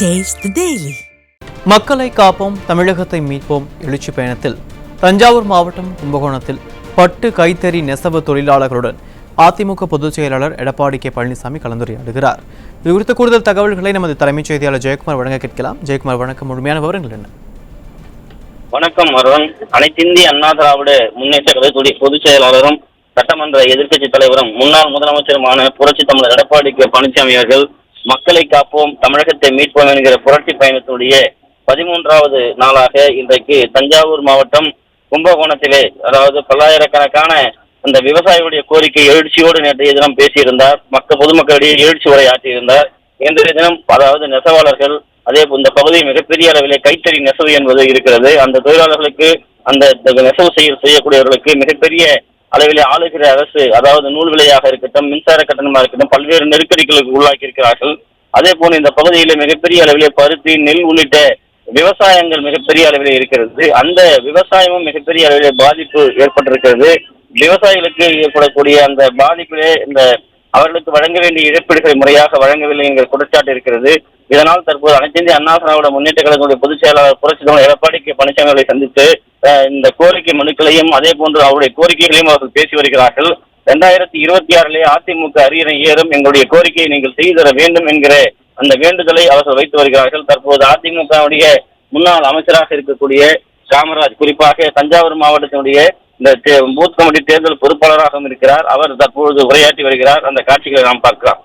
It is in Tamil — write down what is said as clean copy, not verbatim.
Taste the Daily. மக்களை காப்போம் தமிழகத்தை மீட்போம் எழுச்சி பயணத்தில் தஞ்சாவூர் மாவட்டம் கும்பகோணத்தில் பட்டு கைத்தறி நெசவு தொழிலாளர்களுடன் அதிமுக பொதுச் செயலாளர் எடப்பாடி கே பழனிசாமி கலந்துரையாடுகிறார். இது குறித்த கூடுதல் தகவல்களை நமது தலைமைச் செய்தியாளர் ஜெயக்குமார் வழங்க கேட்கலாம். ஜெயக்குமார் வணக்கம், முழுமையான விவரங்கள் என்ன? வணக்கம் அருண். அனைத்திந்திய அண்ணா திராவிட முன்னேற்ற கழகத்துடைய பொதுச் செயலாளரும் சட்டமன்ற எதிர்க்கட்சி தலைவரும் முன்னாள் முதலமைச்சருமான புரட்சி தமிழர் எடப்பாடி கே பழனிசாமி அவர்கள் மக்களை காப்போம் தமிழகத்தை மீட்போம் என்கிற புரட்சி பயணத்துடைய 13வது நாளாக இன்றைக்கு தஞ்சாவூர் மாவட்டம் கும்பகோணத்திலே, அதாவது பல்லாயிரக்கணக்கான அந்த விவசாயிகளுடைய கோரிக்கை எழுச்சியோடு நேற்றைய தினம் பேசியிருந்தார். பொதுமக்களிடையே எழுச்சி உரை ஆற்றியிருந்தார். இன்றைய தினம் அதாவது நெசவாளர்கள், அதே இந்த பகுதியில் மிகப்பெரிய அளவிலே கைத்தறி நெசவு என்பது இருக்கிறது. அந்த தொழிலாளர்களுக்கு, அந்த நெசவு செய்யக்கூடியவர்களுக்கு மிகப்பெரிய அளவிலே ஆளுகிற அரசு, அதாவது நூல் விலையாக இருக்கட்டும், மின்சார கட்டணமாக இருக்கட்டும், பல்வேறு நெருக்கடிகளுக்கு உள்ளாக்கி இருக்கிறார்கள். அதே போல இந்த பகுதியிலே மிகப்பெரிய அளவிலே பருத்தி, நெல் உள்ளிட்ட விவசாயங்கள் மிகப்பெரிய அளவிலே இருக்கிறது. அந்த விவசாயமும் மிகப்பெரிய அளவிலே பாதிப்பு ஏற்பட்டிருக்கிறது. விவசாயிகளுக்கு ஏற்படக்கூடிய அந்த பாதிப்பிலே அவர்களுக்கு வழங்க வேண்டிய இழப்பீடுகளை முறையாக வழங்கவில்லை என்கிற குற்றச்சாட்டு இருக்கிறது. இதனால் தற்போது அனைத்திந்திய அண்ணா திராவிட முன்னேற்ற கழகத்துடைய பொதுச் செயலாளர் புரட்சி தமிழர் எடப்பாடி கே பழனிசாமி அவர்களை சந்தித்து இந்த கோரிக்கை மனுக்களையும் அதே போன்று அவருடைய கோரிக்கைகளையும் அவர்கள் பேசி வருகிறார்கள். 2026 அதிமுக அரியணை ஏறும், எங்களுடைய கோரிக்கையை நீங்கள் செய்து தர வேண்டும் என்கிற அந்த வேண்டுதலை அவர்கள் வைத்து வருகிறார்கள். தற்போது அதிமுகவுடைய முன்னாள் அமைச்சராக இருக்கக்கூடிய காமராஜ், குறிப்பாக தஞ்சாவூர் மாவட்டத்தினுடைய இந்த பூத் கமிட்டி தேர்தல் பொறுப்பாளராகவும் இருக்கிறார். அவர் தற்பொழுது உரையாற்றி வருகிறார். அந்த காட்சிகளை நாம் பார்க்கலாம்.